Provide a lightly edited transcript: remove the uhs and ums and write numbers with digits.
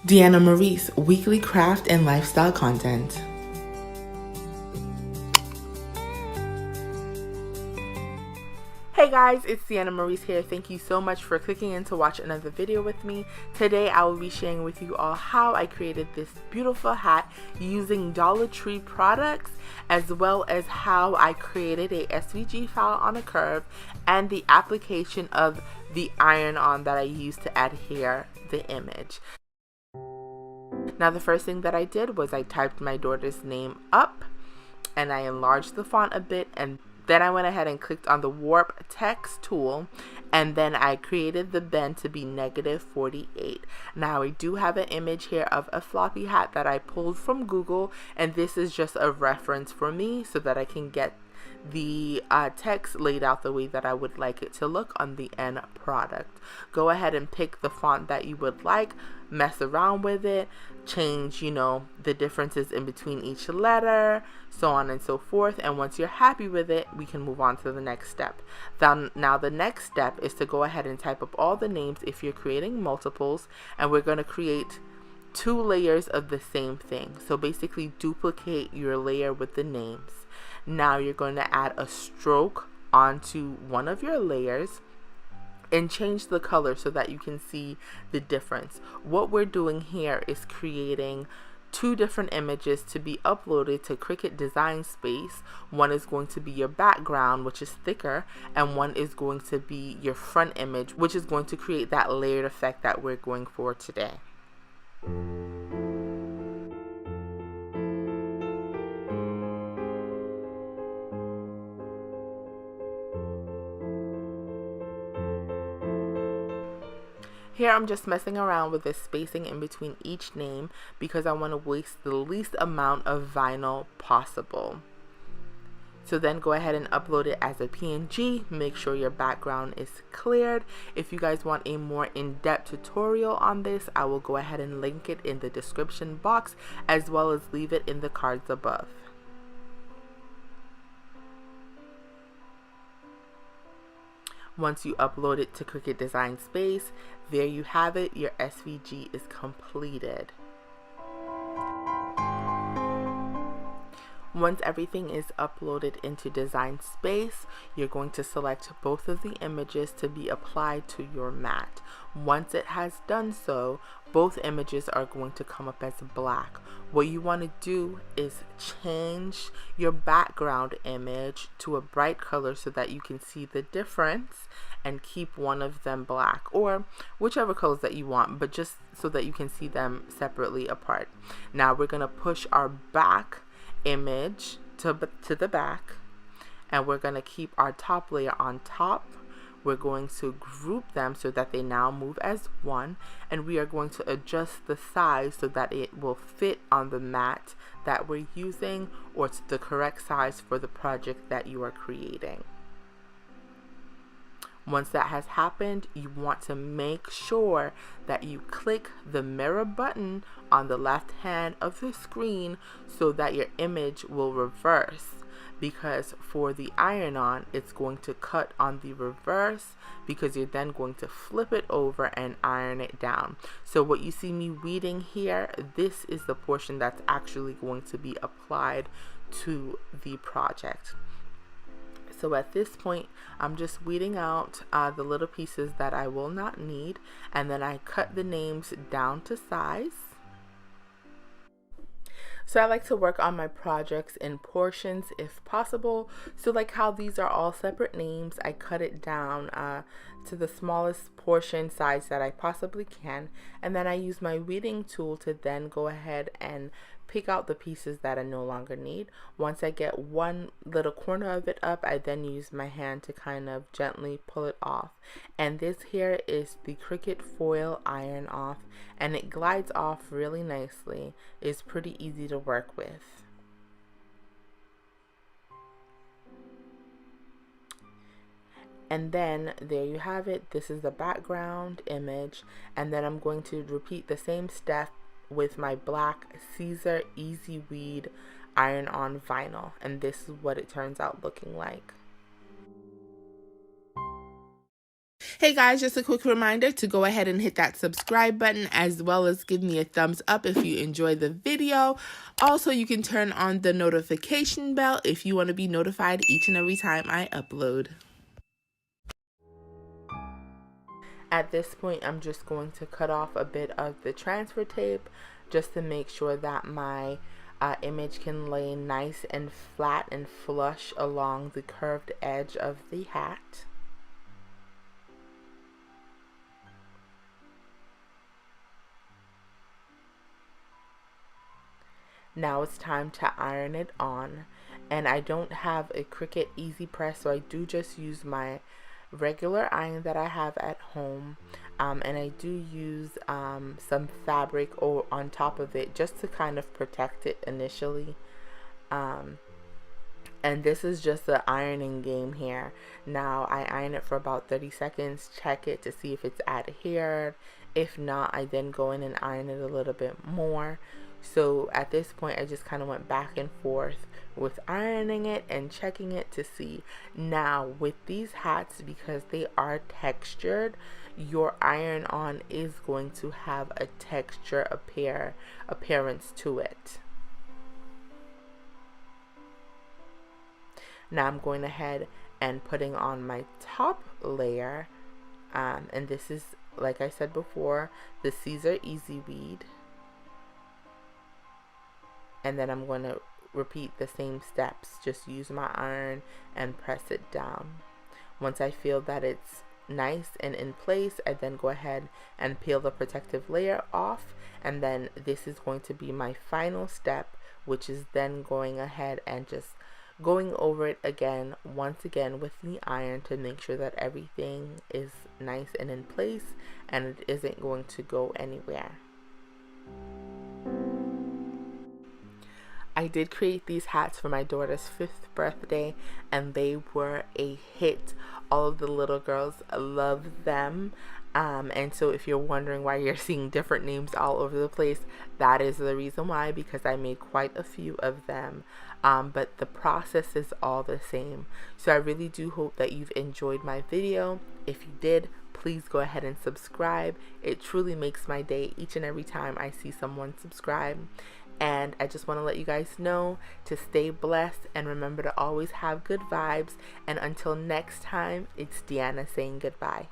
Deanna Maurice, weekly craft and lifestyle content. Hey guys, it's Deanna Maurice here. Thank you so much for clicking in to watch another video with me. Today I will be sharing with you all how I created this beautiful hat using Dollar Tree products, as well as how I created a SVG file on a curve and the application of the iron-on that I used to adhere the image. Now the first thing that I did was I typed my daughter's name up and I enlarged the font a bit, and then I went ahead and clicked on the warp text tool, and then I created the bend to be -48. Now I do have an image here of a floppy hat that I pulled from Google, and this is just a reference for me so that I can get the text laid out the way that I would like it to look on the end product. Go ahead and pick the font that you would like, mess around with it, change, the differences in between each letter, so on and so forth. And once you're happy with it, we can move on to the next step. Now the next step is to go ahead and type up all the names if you're creating multiples, and we're going to create 2 layers of the same thing. So basically duplicate your layer with the names. Now you're going to add a stroke onto one of your layers and change the color so that you can see the difference. What we're doing here is creating 2 different images to be uploaded to Cricut Design Space. One is going to be your background, which is thicker, and one is going to be your front image, which is going to create that layered effect that we're going for today. Here I'm just messing around with the spacing in between each name because I want to waste the least amount of vinyl possible. So then go ahead and upload it as a PNG. Make sure your background is cleared. If you guys want a more in-depth tutorial on this, I will go ahead and link it in the description box, as well as leave it in the cards above. Once you upload it to Cricut Design Space, there you have it. Your SVG is completed. Once everything is uploaded into Design Space, you're going to select both of the images to be applied to your mat. Once it has done so, both images are going to come up as black. What you want to do is change your background image to a bright color so that you can see the difference, and keep one of them black, or whichever colors that you want, but just so that you can see them separately apart. Now we're going to push our back image to the back, and we're going to keep our top layer on top. We're going to group them so that they now move as one, and we are going to adjust the size so that it will fit on the mat that we're using, or to the correct size for the project that you are creating. Once that has happened, you want to make sure that you click the mirror button on the left hand of the screen so that your image will reverse, because for the iron-on, it's going to cut on the reverse, because you're then going to flip it over and iron it down. So what you see me weeding here, this is the portion that's actually going to be applied to the project. So at this point, I'm just weeding out the little pieces that I will not need, and then I cut the names down to size. So I like to work on my projects in portions if possible. So like how these are all separate names, I cut it down to the smallest portion size that I possibly can, and then I use my weeding tool to then go ahead and pick out the pieces that I no longer need. Once I get one little corner of it up, I then use my hand to kind of gently pull it off. And this here is the Cricut foil iron off, and it glides off really nicely. It's pretty easy to work with. And then there you have it. This is the background image, and then I'm going to repeat the same step with my black Caesar Easy Weed iron-on vinyl, and this is what it turns out looking like. Hey guys, just a quick reminder to go ahead and hit that subscribe button, as well as give me a thumbs up if you enjoy the video. Also, you can turn on the notification bell if you want to be notified each and every time I upload. At this point, I'm just going to cut off a bit of the transfer tape just to make sure that my image can lay nice and flat and flush along the curved edge of the hat. Now it's time to iron it on, and I don't have a Cricut Easy Press, so I do just use my regular iron that I have at home, and I do use some fabric on top of it just to kind of protect it initially. And this is just the ironing game here. Now I iron it for about 30 seconds, check it to see if it's adhered. If not, I then go in and iron it a little bit more. So at this point, I just kind of went back and forth with ironing it and checking it to see. Now with these hats, because they are textured, your iron on is going to have a texture appearance to it. Now I'm going ahead and putting on my top layer, and this is, like I said before, the Caesar Easy Weed. And then I'm going to repeat the same steps. Just use my iron and press it down. Once I feel that it's nice and in place, I then go ahead and peel the protective layer off. And then this is going to be my final step, which is then going ahead and just going over it again, once again with the iron, to make sure that everything is nice and in place and it isn't going to go anywhere. I did create these hats for my daughter's 5th birthday, and they were a hit. All of the little girls love them. And so if you're wondering why you're seeing different names all over the place, that is the reason why, because I made quite a few of them. But the process is all the same. So I really do hope that you've enjoyed my video. If you did, please go ahead and subscribe. It truly makes my day each and every time I see someone subscribe. And I just want to let you guys know to stay blessed and remember to always have good vibes. And until next time, it's Deanna saying goodbye.